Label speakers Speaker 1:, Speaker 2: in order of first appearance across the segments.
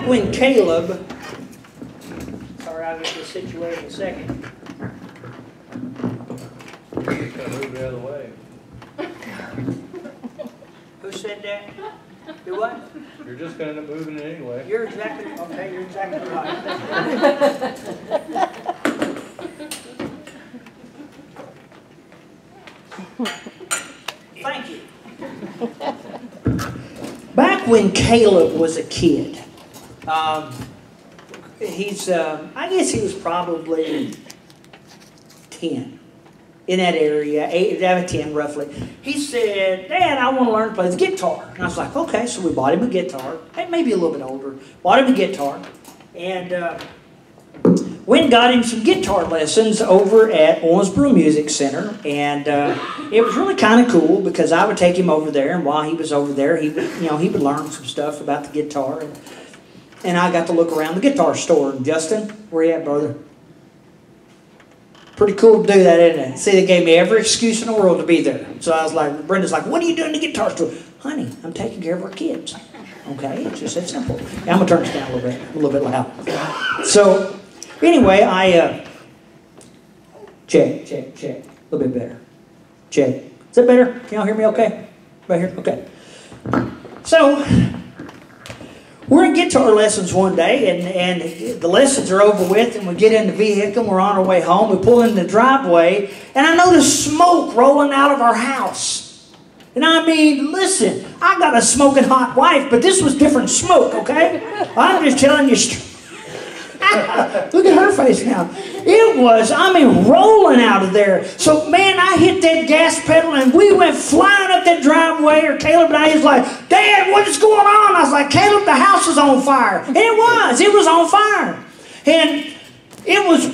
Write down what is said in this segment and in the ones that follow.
Speaker 1: Back when Caleb, sorry, I'll get this situated in a second.
Speaker 2: You're just going to move the other way.
Speaker 1: Who said that? Do what?
Speaker 2: You're just going to end up moving it anyway.
Speaker 1: You're exactly, okay, you're exactly right. Thank you. Back when Caleb was a kid, I guess he was probably 10, in that area, 8 out of 10 roughly. He said, Dad, I want to learn to play the guitar. And I was like, okay, so we bought him a guitar, maybe a little bit older, bought him a guitar, and went and got him some guitar lessons over at Owensboro Music Center, and it was really kind of cool because I would take him over there, and while he was over there, he would learn some stuff about the guitar, and I got to look around the guitar store. And Justin, where you at, brother? Pretty cool to do that, isn't it? See, they gave me every excuse in the world to be there. So I was like, Brenda's like, what are you doing in the guitar store? Honey, I'm taking care of our kids. Okay, it's just that simple. Yeah, I'm going to turn this down a little bit. I'm a little bit loud. So, anyway, check. A little bit better. Check. Is that better? Can y'all hear me okay? Right here? Okay. So, we're in guitar lessons one day, and the lessons are over with, and we get in the vehicle, and we're on our way home. We pull in the driveway, and I notice smoke rolling out of our house. And I mean, listen, I got a smoking hot wife, but this was different smoke, okay? I'm just telling you straight. Look at her face now. It was, rolling out of there. So, man, I hit that gas pedal, and we went flying up that driveway, or Caleb and I was like, Dad, what is going on? I was like, Caleb, the house is on fire. And it was on fire. And it was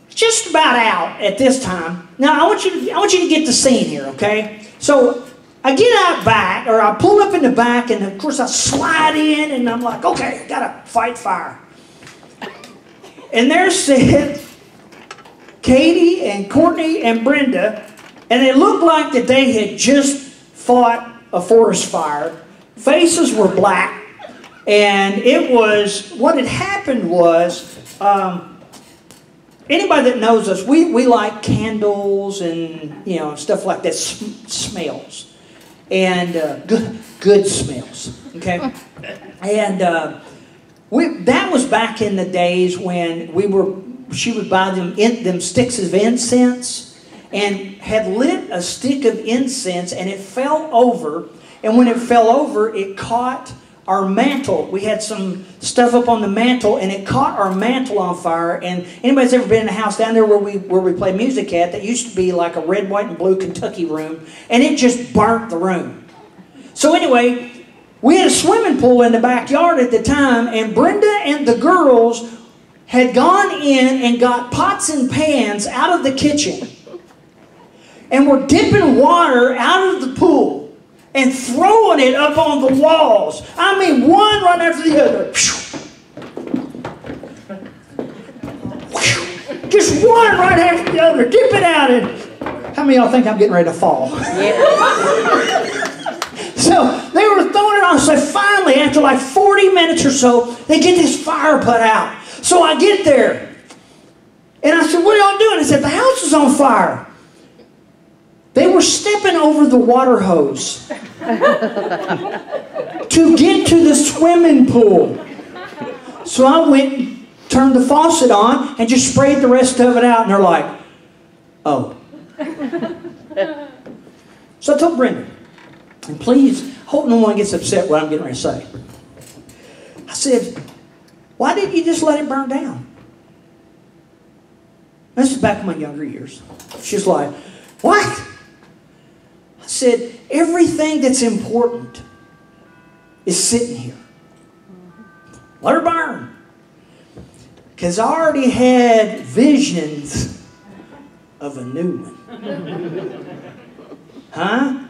Speaker 1: just about out at this time. Now, I want you to get the scene here, okay? So, I get out back, or I pull up in the back, and of course I slide in, and I'm like, okay, I gotta fight fire. And there sit Katie and Courtney and Brenda, and it looked like that they had just fought a forest fire. Faces were black, and it was, what had happened was, anybody that knows us, we like candles and, stuff like that, smells. And good smells, okay? And that was back in the days when she would buy them sticks of incense, and had lit a stick of incense, and it fell over. And when it fell over, it caught our mantle. We had some stuff up on the mantle, and it caught our mantle on fire. And anybody's ever been in a house down there where we play music at, that used to be like a red, white, and blue Kentucky room, and it just burnt the room. So anyway, we had a swimming pool in the backyard at the time, and Brenda and the girls had gone in and got pots and pans out of the kitchen, and were dipping water out of the pool and throwing it up on the walls. One right after the other. Just one right after the other. Dip it out. And how many of y'all think I'm getting ready to fall? Yeah. So they were throwing it on. So finally, after like 40 minutes or so, they get this fire put out. So I get there, and I said, what are y'all doing? I said, the house is on fire. They were stepping over the water hose to get to the swimming pool. So I went and turned the faucet on and just sprayed the rest of it out. And they're like, oh. So I told Brenda, and please, hope no one gets upset what I'm getting ready to say. I said, why didn't you just let it burn down? This is back in my younger years. She's like, what? I said, everything that's important is sitting here. Let her burn. Because I already had visions of a new one. Huh?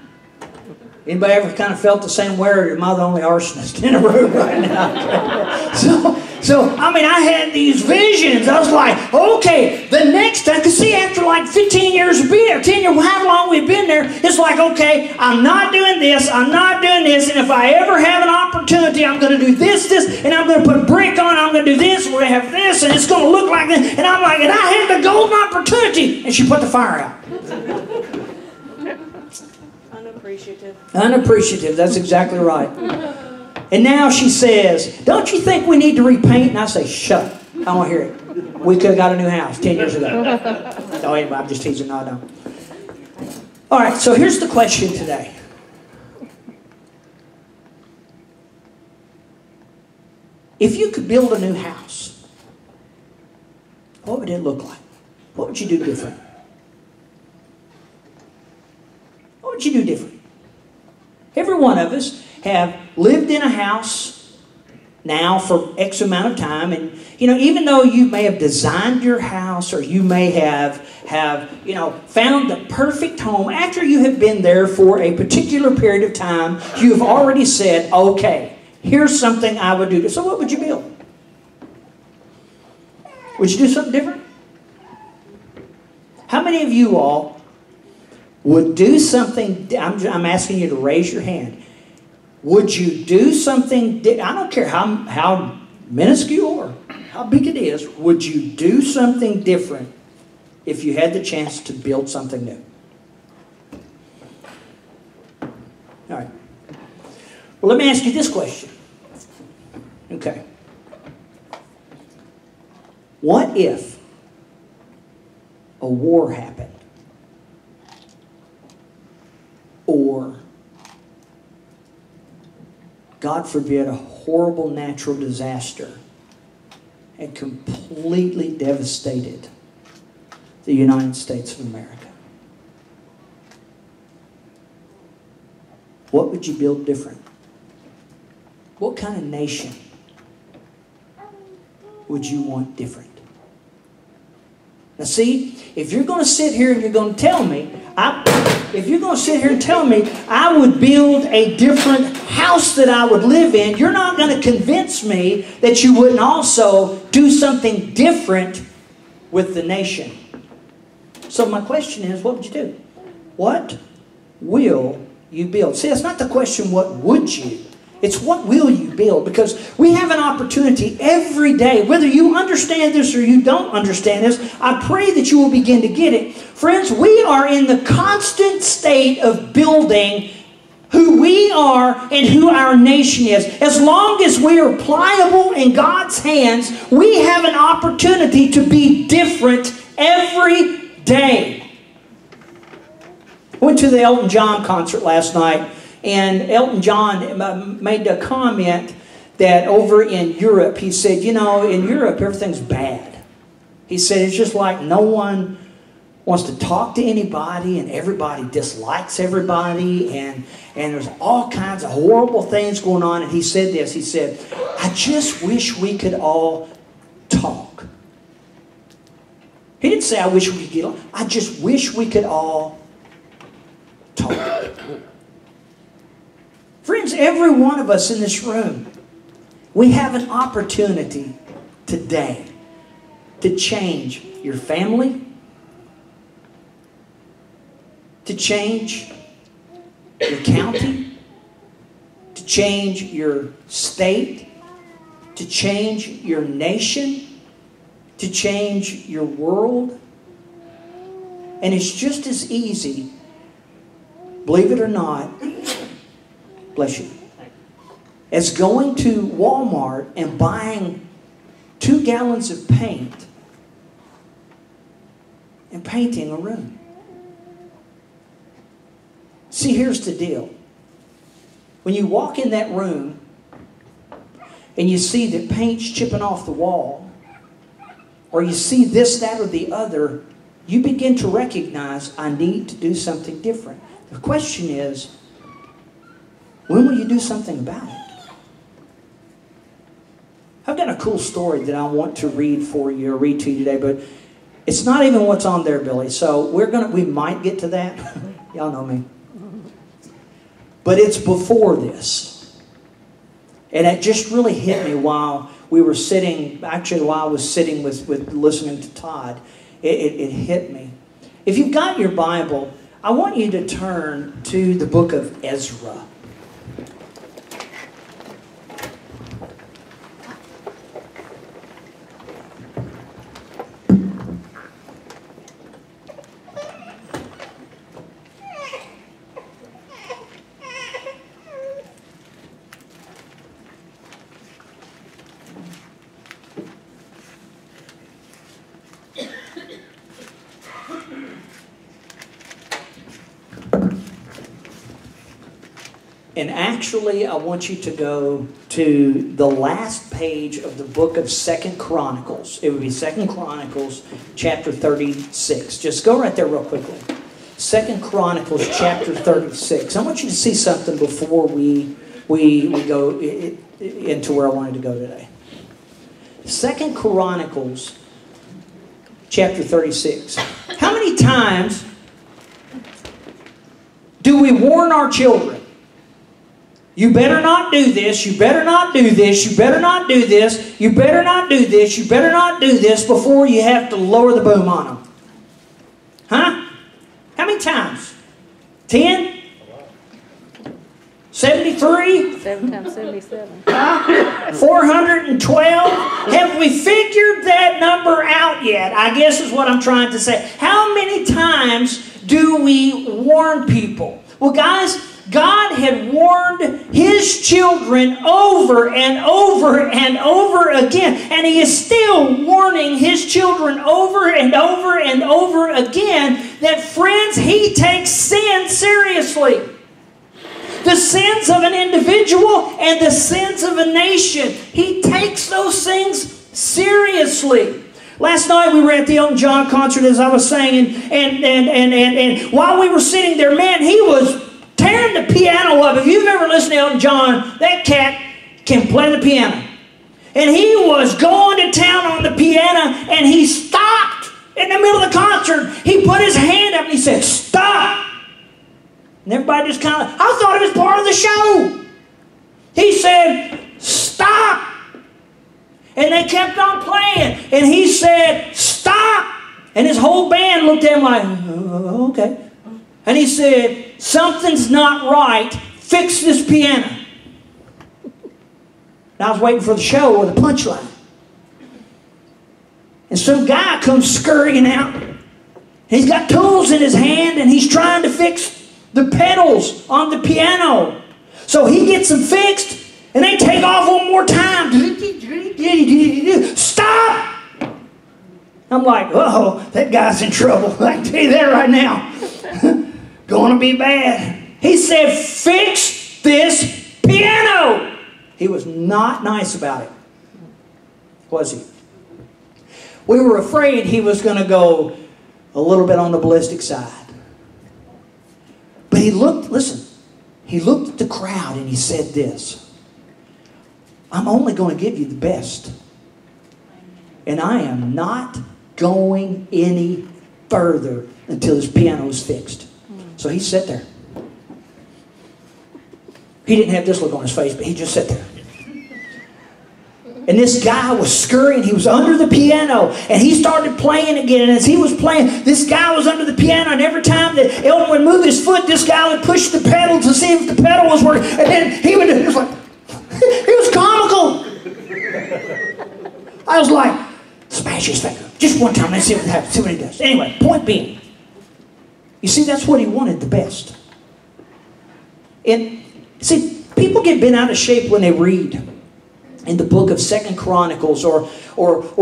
Speaker 1: Anybody ever kind of felt the same way, or am I the only arsonist in the room right now? So I had these visions. decisions. I was like, okay, the next time, because see, after like 15 years of being there, 10 years, however long we've been there, it's like, okay, I'm not doing this, I'm not doing this, and if I ever have an opportunity, I'm going to do this, and I'm going to put a brick on, I'm going to do this, we're going to have this, and it's going to look like this, and I'm like, and I had the golden opportunity, and she put the fire out.
Speaker 3: Unappreciative.
Speaker 1: Unappreciative, that's exactly right. And now she says, don't you think we need to repaint? And I say, shut up. I don't want to hear it. We could have got a new house 10 years ago. No, anyway, I'm just teasing. No, I don't. All right, so here's the question today. If you could build a new house, what would it look like? What would you do different? What would you do different? Every one of us have lived in a house now for X amount of time, and even though you may have designed your house or you may have found the perfect home, after you have been there for a particular period of time, you have already said, okay, here's something I would do. So what would you build? Would you do something different? How many of you all would do something? I'm asking you to raise your hand. Would you do something? I don't care how minuscule or how big it is. Would you do something different if you had the chance to build something new? All right. Well, let me ask you this question. Okay. What if a war happened? Or, God forbid, a horrible natural disaster had completely devastated the United States of America. What would you build different? What kind of nation would you want different? Now see, if you're going to sit here and you're going to tell me, I would build a different house that I would live in, you're not going to convince me that you wouldn't also do something different with the nation. So my question is, what would you do? What will you build? See, it's not the question, what would you? It's what will you build? Because we have an opportunity every day, whether you understand this or you don't understand this, I pray that you will begin to get it. Friends, we are in the constant state of building who we are and who our nation is. As long as we are pliable in God's hands, we have an opportunity to be different every day. I went to the Elton John concert last night. And Elton John made a comment that over in Europe, he said, in Europe, everything's bad. He said, it's just like no one wants to talk to anybody and everybody dislikes everybody and there's all kinds of horrible things going on. And he said this, he said, I just wish we could all talk. He didn't say, I wish we could get along. I just wish we could all talk. Friends, every one of us in this room, we have an opportunity today to change your family, to change your county, to change your state, to change your nation, to change your world. And it's just as easy, believe it or not, bless you, as going to Walmart and buying 2 gallons of paint and painting a room. See, here's the deal. When you walk in that room and you see that paint's chipping off the wall, or you see this, that, or the other, you begin to recognize, I need to do something different. The question is, when will you do something about it? I've got a cool story that I want to read for you, or read to you today, but it's not even what's on there, Billy. So we might get to that. Y'all know me. But it's before this. And it just really hit me while we were sitting, actually while I was sitting with listening to Todd, it hit me. If you've got your Bible, I want you to turn to the book of Ezra. And actually, I want you to go to the last page of the book of 2 Chronicles. It would be 2 Chronicles chapter 36. Just go right there real quickly. 2 Chronicles chapter 36. I want you to see something before we go into where I wanted to go today. 2 Chronicles chapter 36. How many times do we warn our children? You better not do this, you better not do this, you better not do this, you better not do this, you better not do this before you have to lower the boom on them. Huh? How many times? 10? 73?
Speaker 3: 7 times 77.
Speaker 1: 412? Have we figured that number out yet? I guess is what I'm trying to say. How many times do we warn people? Well, guys, God had warned His children over and over and over again. And He is still warning His children over and over and over again that, friends, He takes sin seriously. The sins of an individual and the sins of a nation. He takes those things seriously. Last night we were at the Elton John concert, as I was saying, and while we were sitting there, man, he was tearing the piano up. If you've ever listened to Elton John, that cat can play the piano. And he was going to town on the piano, and he stopped in the middle of the concert. He put his hand up and he said, "Stop!" And everybody just kind of, I thought it was part of the show. He said, "Stop!" And they kept on playing. And he said, "Stop!" And his whole band looked at him like, "Okay." And he said, "Something's not right. Fix this piano." And I was waiting for the show or the punchline. And some guy comes scurrying out. And he's got tools in his hand and he's trying to fix the pedals on the piano. So he gets them fixed and they take off one more time. "Stop!" I'm like, "Uh-oh, that guy's in trouble." I can tell you that right now. Gonna be bad. He said, "Fix this piano." He was not nice about it, was he? We were afraid he was going to go a little bit on the ballistic side. But he looked, listen, he looked at the crowd and he said this: "I'm only going to give you the best. And I am not going any further until this piano is fixed." So he sat there. He didn't have this look on his face, but he just sat there. And this guy was scurrying. He was under the piano. And he started playing again. And as he was playing, this guy was under the piano. And every time that Elton would move his foot, this guy would push the pedal to see if the pedal was working. And then he would do it. It was like, it was comical. I was like, smash his finger. Just one time. Let's see what happens. See what he does. Anyway, point being, you see, that's what he wanted the best. And see, people get bent out of shape when they read in the book of 2 Chronicles or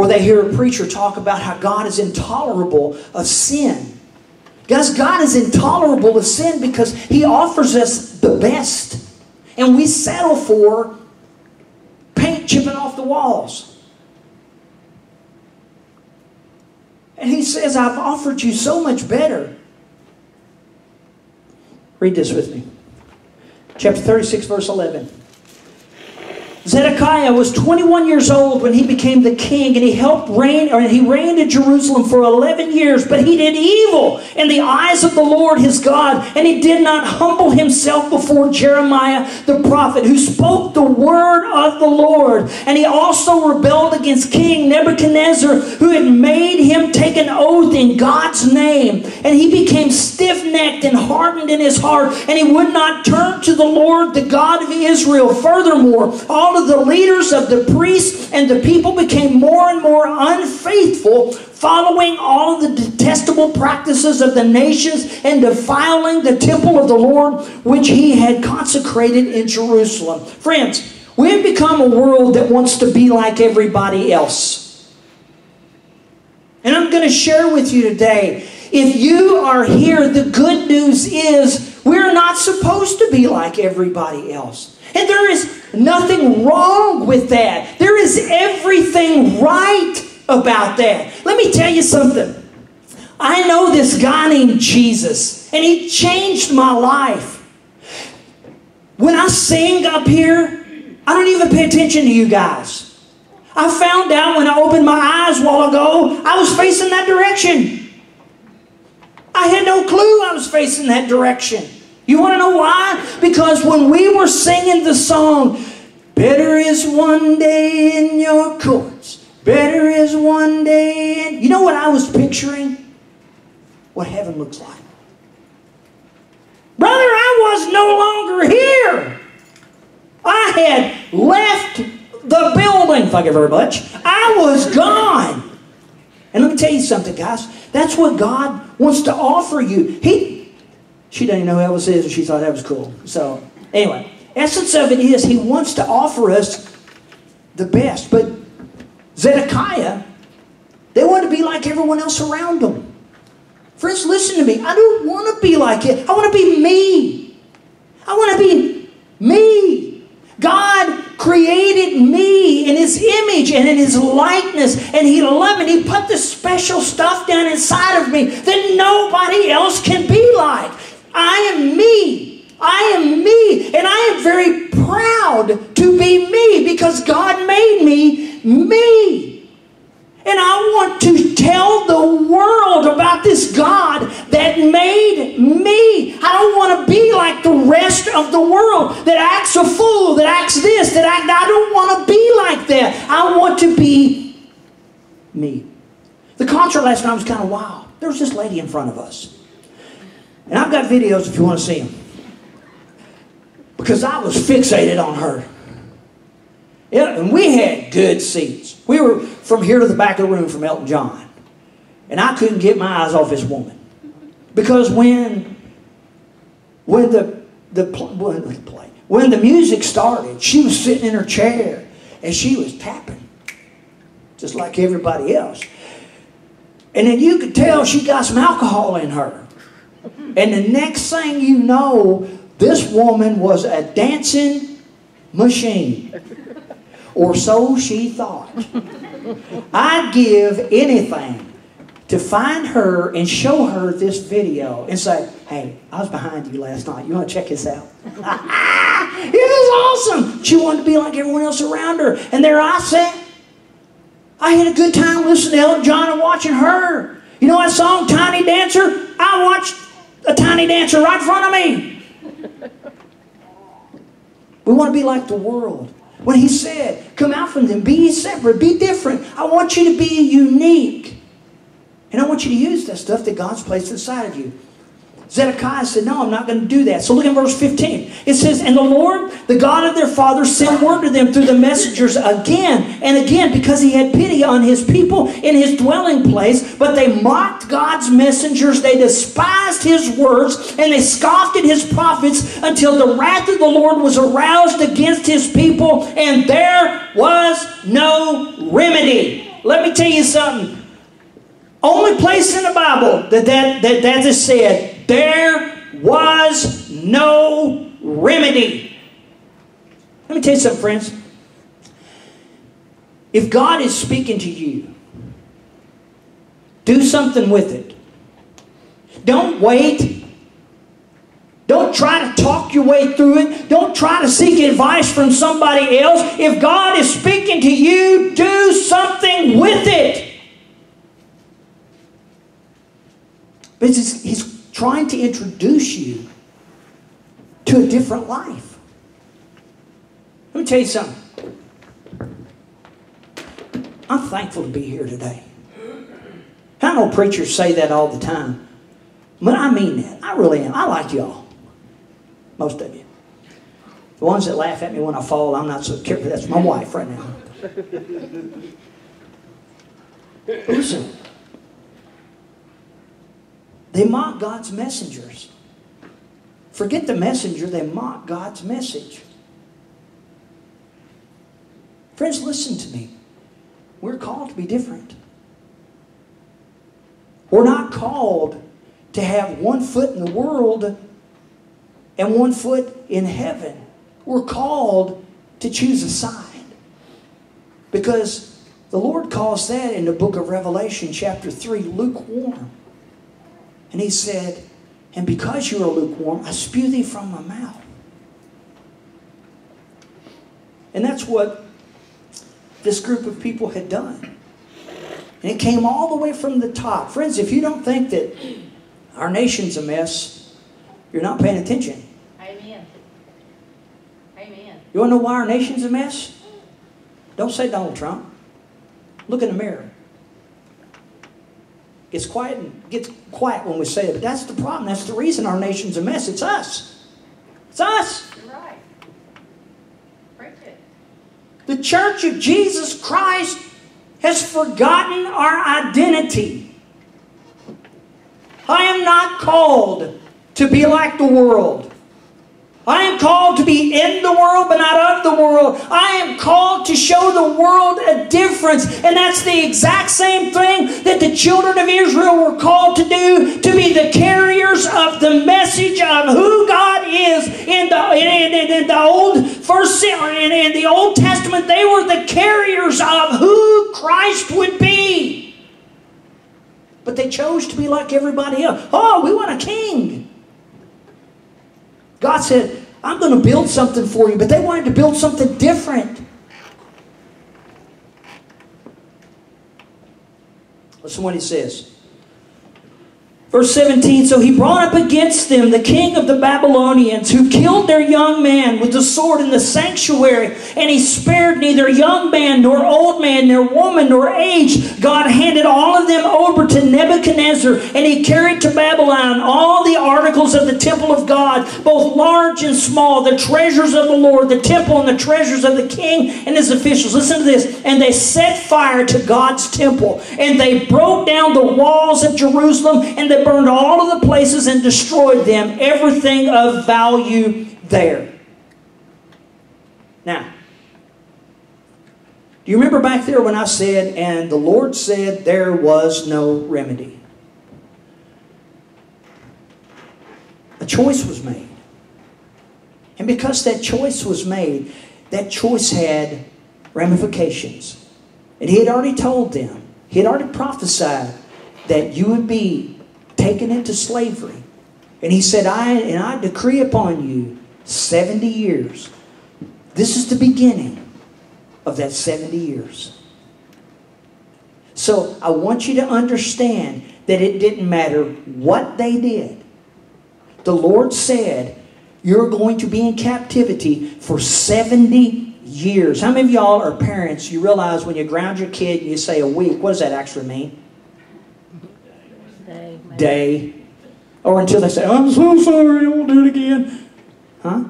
Speaker 1: they hear a preacher talk about how God is intolerable of sin. Guys, God is intolerable of sin because He offers us the best. And we settle for paint chipping off the walls. And He says, "I've offered you so much better." Read this with me. Chapter 36, verse 11. Zedekiah was 21 years old when he became the king, and he reigned in Jerusalem for 11 years. But he did evil in the eyes of the Lord his God, and he did not humble himself before Jeremiah the prophet, who spoke the word of the Lord. And he also rebelled against King Nebuchadnezzar, who had made him take an oath in God's name. And he became stiff-necked and hardened in his heart, and he would not turn to the Lord, the God of Israel. Furthermore, all of the leaders of the priests and the people became more and more unfaithful, following all of the detestable practices of the nations and defiling the temple of the Lord, which he had consecrated in Jerusalem. Friends, we've become a world that wants to be like everybody else. And I'm going to share with you today, if you are here, the good news is we're not supposed to be like everybody else. And there is nothing wrong with that. There is everything right about that. Let me tell you something. I know this guy named Jesus, and he changed my life. When I sing up here, I don't even pay attention to you guys. I found out when I opened my eyes a while ago, I was facing that direction. I had no clue I was facing that direction. You want to know why? Because when we were singing the song, better is one day in your courts, better is one day in... You know what I was picturing? What heaven looks like. Brother, I was no longer here. I had left the building, thank you very much. I was gone. And let me tell you something, guys. That's what God wants to offer you. She didn't even know who Elvis is, and she thought that was cool. So, anyway, essence of it is he wants to offer us the best. But Zedekiah, they want to be like everyone else around them. Friends, listen to me. I don't want to be like it. I want to be me. I want to be me. God created me in His image and in His likeness, and He loved me. He put this special stuff down inside of me that nobody else can be like. I am me. I am me. And I am very proud to be me because God made me me. And I want to tell the world about this God that made me. I don't want to be like the rest of the world that acts a fool, that acts this, that acts... I don't want to be like that. I want to be me. The concert last night was kind of wild. There was this lady in front of us. And I've got videos if you want to see them. Because I was fixated on her. Yeah, and we had good seats. We were from here to the back of the room from Elton John. And I couldn't get my eyes off this woman. Because when the music started, she was sitting in her chair and she was tapping. Just like everybody else. And then you could tell she got some alcohol in her. And the next thing you know, this woman was a dancing machine. Or so she thought. I'd give anything to find her and show her this video and say, hey, I was behind you last night. You want to check this out? It was awesome. She wanted to be like everyone else around her. And there I sat. I had a good time listening to Elton John and watching her. You know that song, Tiny Dancer? I watched a tiny dancer right in front of me. We want to be like the world. When He said, come out from them, be separate, be different. I want you to be unique. And I want you to use that stuff that God's placed inside of you. Zedekiah said, no, I'm not going to do that. So look at verse 15. It says, and the Lord, the God of their fathers, sent word to them through the messengers again and again, because He had pity on His people in His dwelling place. But they mocked God's messengers. They despised His words, and they scoffed at His prophets until the wrath of the Lord was aroused against His people, and there was no remedy. Let me tell you something. Only place in the Bible that is said, there was no remedy. Let me tell you something, friends. If God is speaking to you, do something with it. Don't wait Don't try to talk your way through it. Don't try to seek advice from somebody else. If God is speaking to you, do something with it. But He's trying to introduce you to a different life. Let me tell you something. I'm thankful to be here today. I know preachers say that all the time, but I mean that. I really am. I like y'all. Most of you. The ones that laugh at me when I fall, I'm not so careful. That's my wife right now. Listen. They mock God's messengers. Forget the messenger, they mock God's message. Friends, listen to me. We're called to be different. We're not called to have one foot in the world and one foot in heaven. We're called to choose a side. Because the Lord calls that in the book of Revelation chapter 3 lukewarm. And He said, and because you are lukewarm, I spew thee from my mouth. And that's what this group of people had done. And it came all the way from the top. Friends, if you don't think that our nation's a mess, you're not paying attention.
Speaker 4: Amen. Amen.
Speaker 1: You want to know why our nation's a mess? Don't say Donald Trump. Look in the mirror. Gets quiet when we say it, but that's the problem. That's the reason our nation's a mess. It's us. It's us.
Speaker 4: You're right. Preach it.
Speaker 1: The Church of Jesus Christ has forgotten our identity. I am not called to be like the world. I am called to be in the world, but not of the world. I am called to show the world a difference. And that's the exact same thing that the children of Israel were called to do, to be the carriers of the message of who God is. In the Old Testament, they were the carriers of who Christ would be. But they chose to be like everybody else. Oh, we want a king. God said, I'm going to build something for you. But they wanted to build something different. Listen to what He says. Verse 17, so he brought up against them the king of the Babylonians, who killed their young man with the sword in the sanctuary, and he spared neither young man nor old man nor woman nor age. God handed all of them over to Nebuchadnezzar, and he carried to Babylon all the articles of the temple of God, both large and small, the treasures of the Lord, the temple, and the treasures of the king and his officials. Listen to this. And they set fire to God's temple, and they broke down the walls of Jerusalem, and they burned all of the places and destroyed them, everything of value there. Now, do you remember back there when I said, and the Lord said there was no remedy? A choice was made. And because that choice was made, that choice had ramifications. And He had already told them, He had already prophesied that you would be taken into slavery. And He said, I decree upon you 70 years. This is the beginning of that 70 years. So I want you to understand that it didn't matter what they did. The Lord said, you're going to be in captivity for 70 years. How many of y'all are parents? You realize when you ground your kid and you say a week, what does that actually mean? Day. Or until they say, I'm so sorry, I won't do it again. Huh?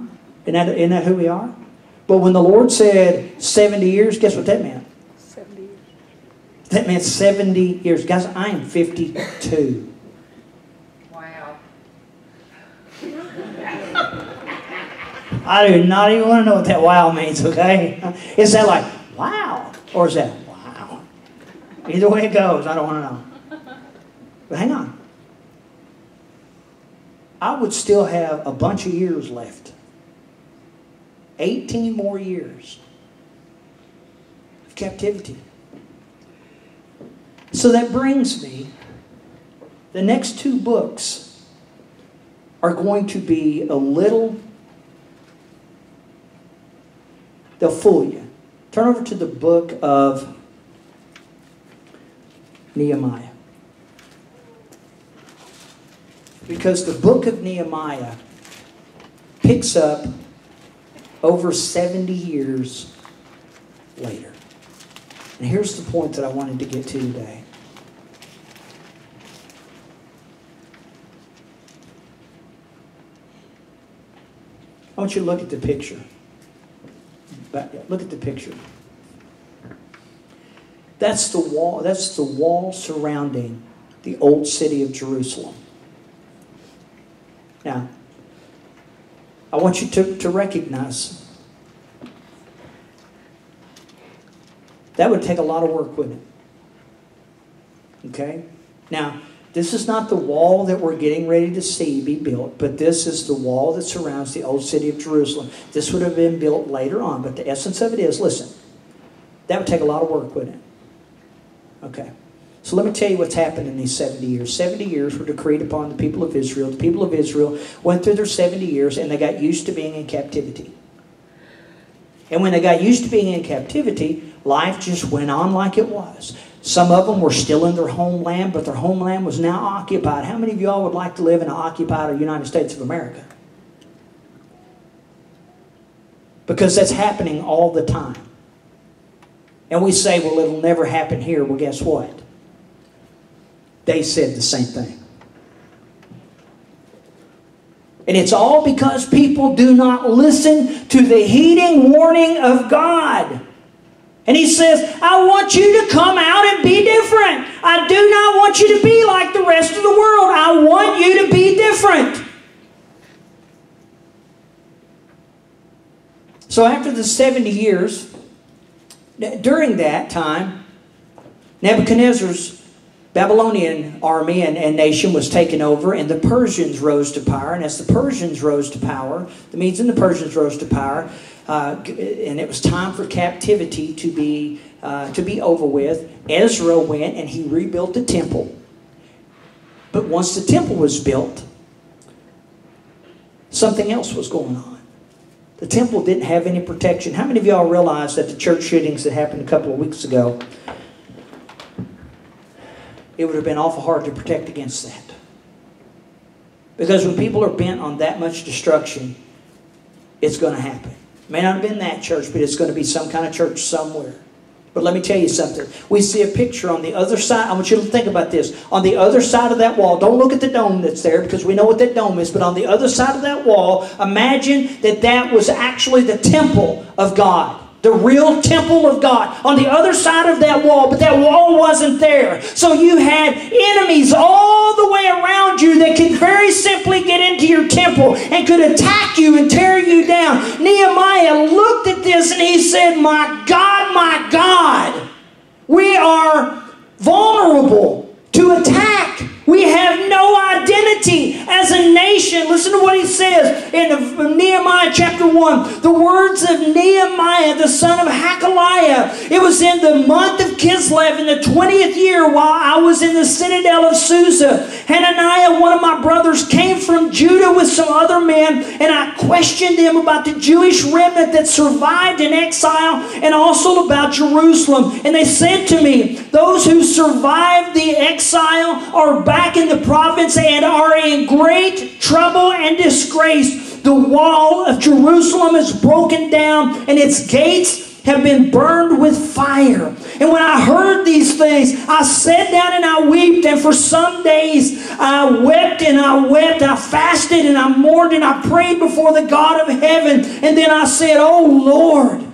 Speaker 1: Isn't that who we are? But when the Lord said 70 years, guess what that meant?
Speaker 3: 70 years.
Speaker 1: That meant 70 years. Guys, I am 52.
Speaker 4: Wow.
Speaker 1: I do not even want to know what that wow means, okay? Is that like, wow? Or is that, wow? Either way it goes, I don't want to know. But hang on. I would still have a bunch of years left. 18 more years of captivity. So that brings me, the next two books are going to be a little, they'll fool you. Turn over to the book of Nehemiah. Because the book of Nehemiah picks up over 70 years later. And here's the point that I wanted to get to today. I want you to look at the picture. Look at the picture. That's the wall. That's the wall surrounding the old city of Jerusalem. Now, I want you to recognize that would take a lot of work, wouldn't it? Okay? Now, this is not the wall that we're getting ready to see be built, but this is the wall that surrounds the old city of Jerusalem. This would have been built later on, but the essence of it is, listen, that would take a lot of work, wouldn't it? Okay. So let me tell you what's happened in these 70 years. 70 years were decreed upon the people of Israel. The people of Israel went through their 70 years and they got used to being in captivity. And when they got used to being in captivity, life just went on like it was. Some of them were still in their homeland, but their homeland was now occupied. How many of y'all would like to live in an occupied United States of America? Because that's happening all the time. And we say, well, it'll never happen here. Well, guess what? They said the same thing. And it's all because people do not listen to the heeding warning of God. And He says, I want you to come out and be different. I do not want you to be like the rest of the world. I want you to be different. So after the 70 years, during that time, Nebuchadnezzar's Babylonian army and nation was taken over, and the Persians rose to power. And as the Persians rose to power, the Medes and the Persians rose to power, and it was time for captivity to be over with. Ezra went and he rebuilt the temple. But once the temple was built, something else was going on. The temple didn't have any protection. How many of y'all realize that the church shootings that happened a couple of weeks ago, it would have been awful hard to protect against that? Because when people are bent on that much destruction, it's going to happen. It may not have been that church, but it's going to be some kind of church somewhere. But let me tell you something. We see a picture on the other side. I want you to think about this. On the other side of that wall, don't look at the dome that's there because we know what that dome is, but on the other side of that wall, imagine that that was actually the temple of God. The real temple of God on the other side of that wall, but that wall wasn't there. So you had enemies all the way around you that could very simply get into your temple and could attack you and tear you down. Nehemiah looked at this and he said, my God, we are vulnerable to attack. We have no identity as a nation. Listen to what he says in Nehemiah chapter 1. The words of Nehemiah, the son of Hakaliah. It was in the month of Kislev in the 20th year while I was in the citadel of Susa. Hananiah, one of my brothers, came from Judah with some other men, and I questioned them about the Jewish remnant that survived in exile and also about Jerusalem. And they said to me, those who survived the exile are back in the province and are in great trouble and disgrace. The wall of Jerusalem is broken down and its gates have been burned with fire. And when I heard these things, I sat down and I wept, and for some days I wept and I wept. I fasted and I mourned and I prayed before the God of heaven. And then I said, oh Lord,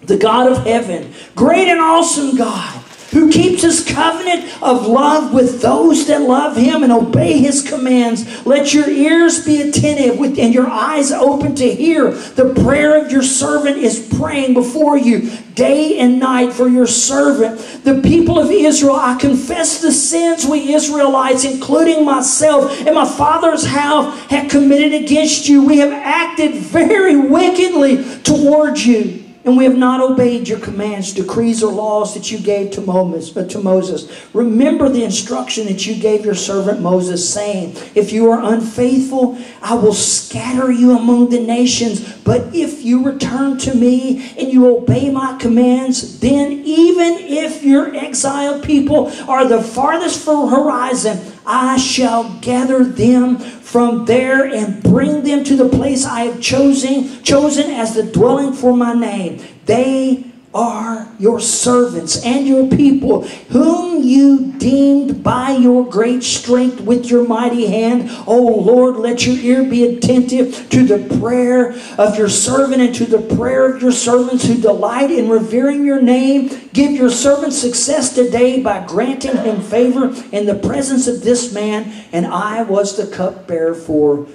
Speaker 1: the God of heaven, great and awesome God, who keeps His covenant of love with those that love Him and obey His commands. Let your ears be attentive and your eyes open to hear. The prayer of your servant is praying before you day and night for your servant, the people of Israel. I confess the sins we Israelites, including myself and my father's house, have committed against you. We have acted very wickedly towards you. and we have not obeyed your commands, decrees, or laws that you gave to Moses. Remember the instruction that you gave your servant Moses, saying, if you are unfaithful, I will scatter you among the nations. But if you return to me and you obey my commands, then even if your exiled people are the farthest from horizon, I shall gather them from there and bring them to the place I have chosen as the dwelling for my name. They are your servants and your people, whom you deemed by your great strength with your mighty hand. O Lord, let your ear be attentive to the prayer of your servant and to the prayer of your servants who delight in revering your name. Give your servant success today by granting him favor in the presence of this man. And I was the cupbearer for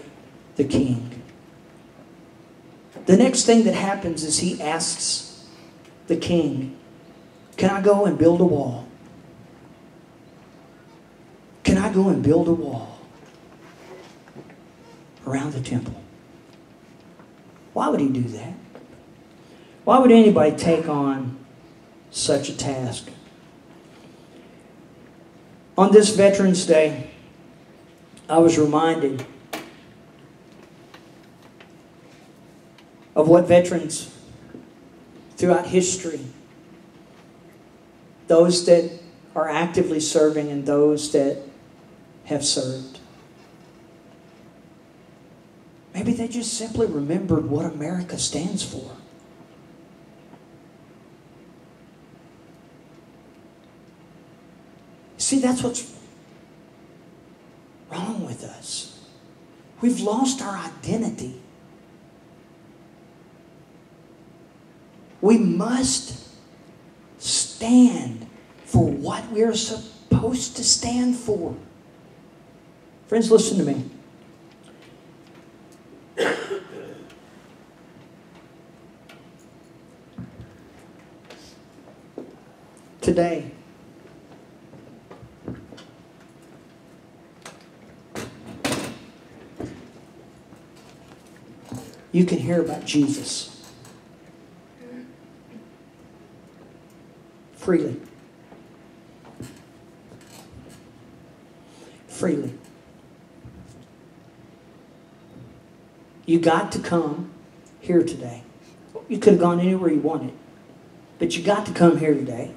Speaker 1: the king. The next thing that happens is he asks the king, can I go and build a wall? Can I go and build a wall around the temple? Why would he do that? Why would anybody take on such a task? On this Veterans Day, I was reminded of what veterans throughout history, those that are actively serving and those that have served, maybe they just simply remembered what America stands for. See, that's what's wrong with us. We've lost our identity. We must stand for what we're supposed to stand for. Friends, listen to me. Today, you can hear about Jesus freely. Freely. You got to come here today. You could have gone anywhere you wanted, but you got to come here today.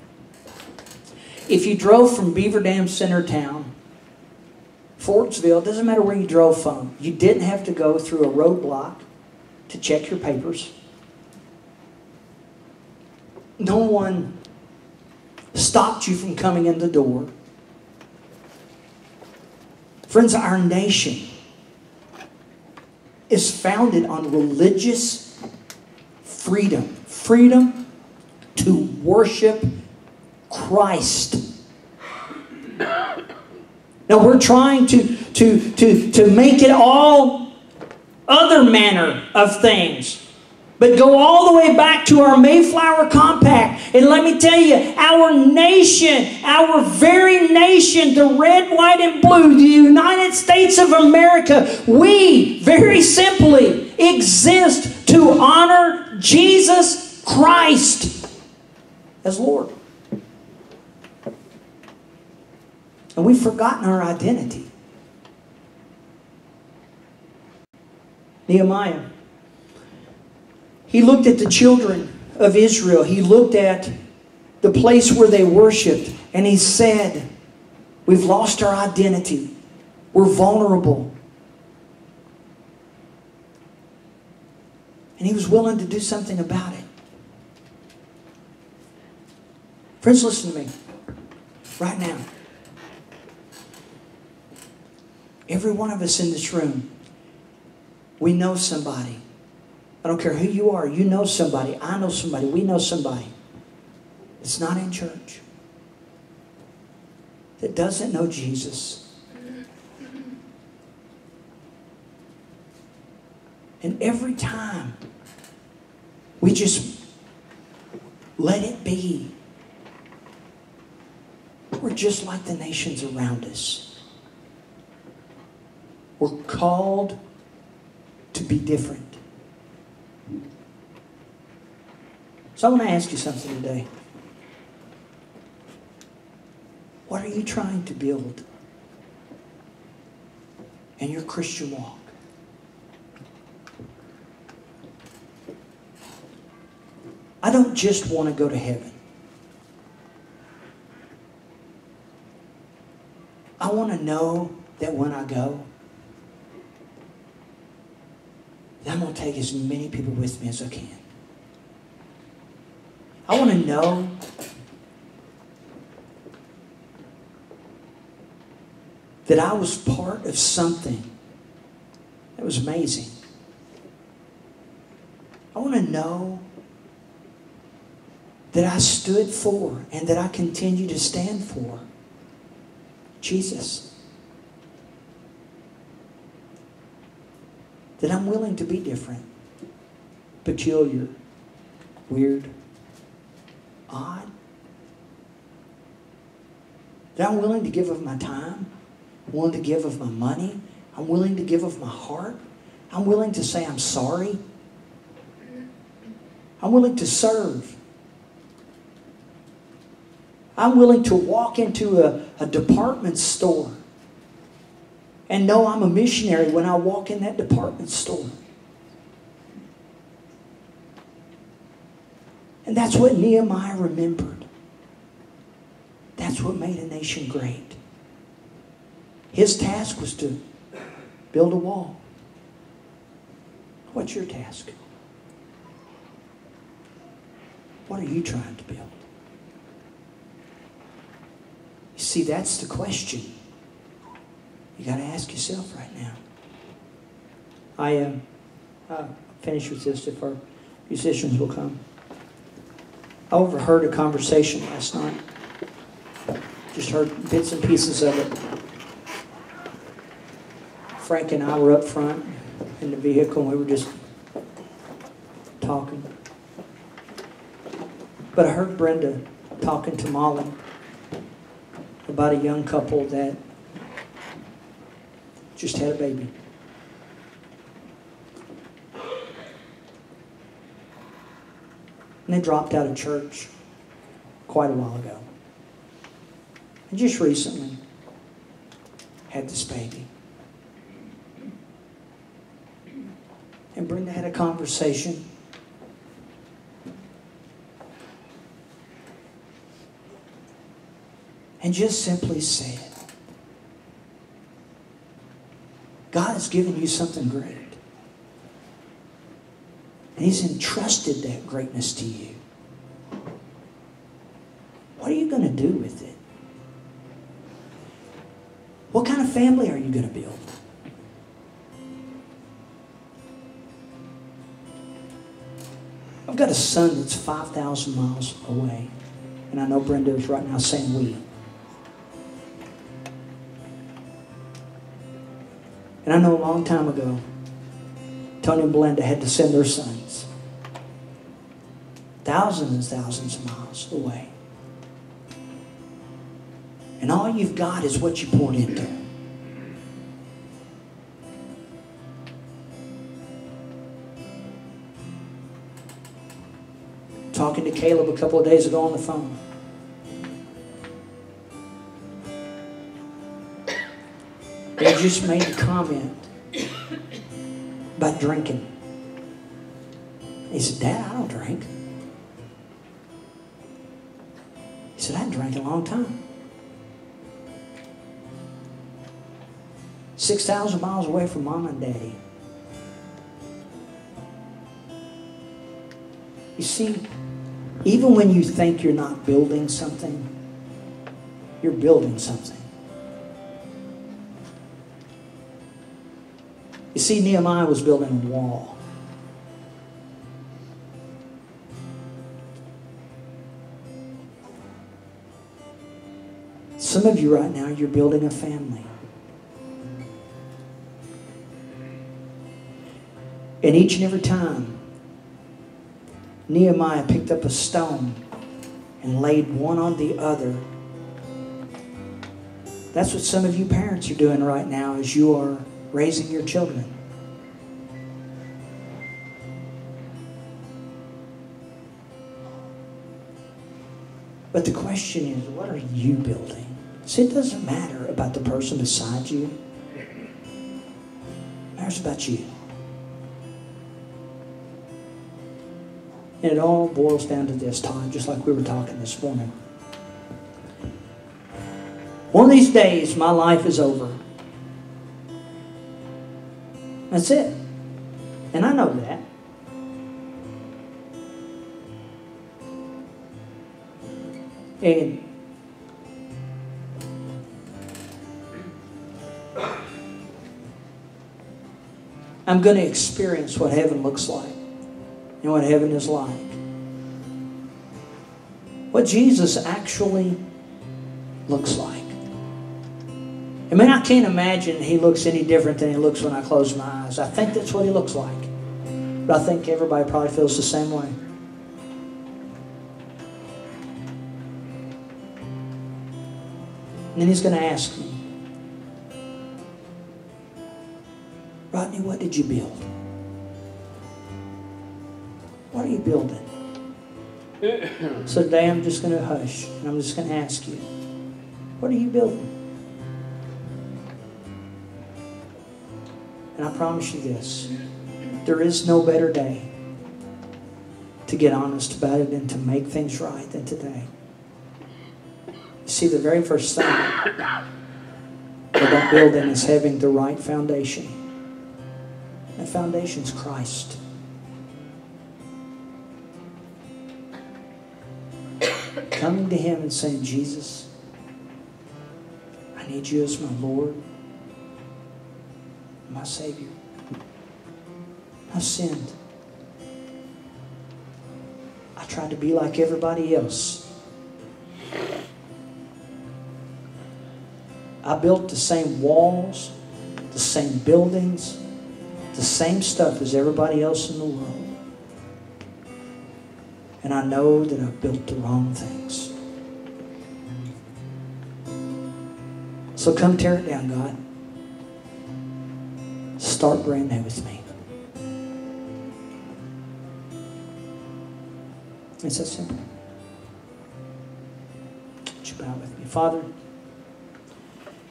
Speaker 1: If you drove from Beaver Dam Center Town, Fortsville, doesn't matter where you drove from, you didn't have to go through a roadblock to check your papers. No one stopped you from coming in the door. Friends, our nation is founded on religious freedom. Freedom to worship Christ. Now we're trying to make it all other manner of things. But go all the way back to our Mayflower Compact. And let me tell you, our nation, our very nation, the red, white, and blue, the United States of America, we very simply exist to honor Jesus Christ as Lord. And we've forgotten our identity. Nehemiah, he looked at the children of Israel. He looked at the place where they worshiped. And he said, we've lost our identity. We're vulnerable. And he was willing to do something about it. Friends, listen to me. Right now. Every one of us in this room, we know somebody. I don't care who you are. You know somebody. I know somebody. We know somebody. It's not in church. That doesn't know Jesus. And every time we just let it be, we're just like the nations around us. We're called to be different. So I want to ask you something today. What are you trying to build in your Christian walk? I don't just want to go to heaven. I want to know that when I go, that I'm going to take as many people with me as I can. I want to know that I was part of something that was amazing. I want to know that I stood for and that I continue to stand for Jesus. That I'm willing to be different, peculiar, weird, odd. That I'm willing to give of my time. I'm willing to give of my money. I'm willing to give of my heart. I'm willing to say I'm sorry. I'm willing to serve. I'm willing to walk into a department store and know I'm a missionary when I walk in that department store. And that's what Nehemiah remembered. That's what made a nation great. His task was to build a wall. What's your task? What are you trying to build? You see, that's the question you got to ask yourself right now. I'll finish with this if our musicians will come. I overheard a conversation last night. Just heard bits and pieces of it. Frank and I were up front in the vehicle and we were just talking. But I heard Brenda talking to Molly about a young couple that just had a baby. And they dropped out of church quite a while ago. And just recently had this baby. And Brenda had a conversation. And just simply said, God has given you something great. And He's entrusted that greatness to you. What are you going to do with it? What kind of family are you going to build? I've got a son that's 5,000 miles away. And I know Brenda is right now saying we. And I know a long time ago, Tony and Belinda had to send their sons thousands and thousands of miles away. And all you've got is what you poured into. Talking to Caleb a couple of days ago on the phone. They just made a comment about drinking. He said, Dad, I don't drink. He said, I hadn't drank in a long time. 6,000 miles away from Mom and Daddy. You see, even when you think you're not building something, you're building something. You see, Nehemiah was building a wall. Some of you right now, you're building a family. And each and every time, Nehemiah picked up a stone and laid one on the other. That's what some of you parents are doing right now as you are raising your children. But the question is, what are you building? See, it doesn't matter about the person beside you. It matters about you. And it all boils down to this time, just like we were talking this morning. One of these days, my life is over. That's it. And I know that. And I'm going to experience what heaven looks like and what heaven is like. What Jesus actually looks like. I mean, I can't imagine he looks any different than he looks when I close my eyes. I think that's what he looks like. But I think everybody probably feels the same way. And then he's going to ask me, Rodney, what did you build? What are you building? So today I'm just going to hush and I'm just going to ask you, what are you building? And I promise you this, there is no better day to get honest about it and to make things right than today. See, the very first thing about building is having the right foundation. That foundation is Christ. Coming to Him and saying, Jesus, I need you as my Lord, my Savior. I've sinned. I tried to be like everybody else. I built the same walls, the same buildings, the same stuff as everybody else in the world. And I know that I've built the wrong things. So come tear it down, God. Start brand new with me. It's that simple. Would you bow with me? Father,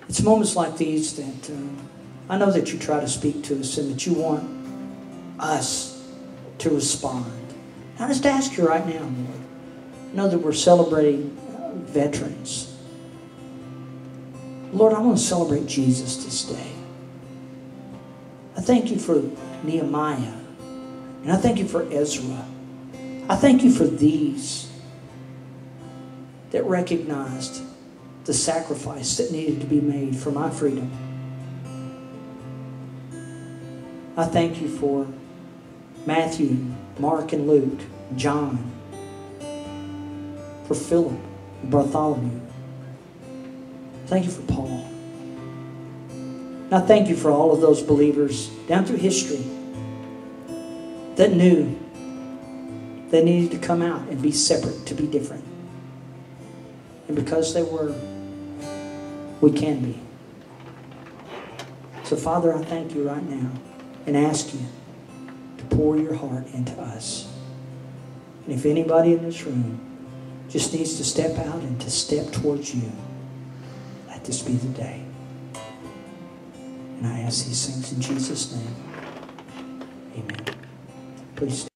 Speaker 1: it's moments like these that I know that you try to speak to us and that you want us to respond. I just ask you right now, Lord. I know that we're celebrating veterans. Lord, I want to celebrate Jesus this day. I thank you for Nehemiah. And I thank you for Ezra. I thank you for these that recognized the sacrifice that needed to be made for my freedom. I thank you for Matthew, Mark, and Luke, John, for Philip and Bartholomew. Thank you for Paul. And I thank you for all of those believers down through history that knew they needed to come out and be separate, to be different. And because they were, we can be. So Father, I thank you right now and ask you to pour your heart into us. And if anybody in this room just needs to step out and to step towards you, let this be the day. And I ask these things in Jesus' name. Amen. Please stand.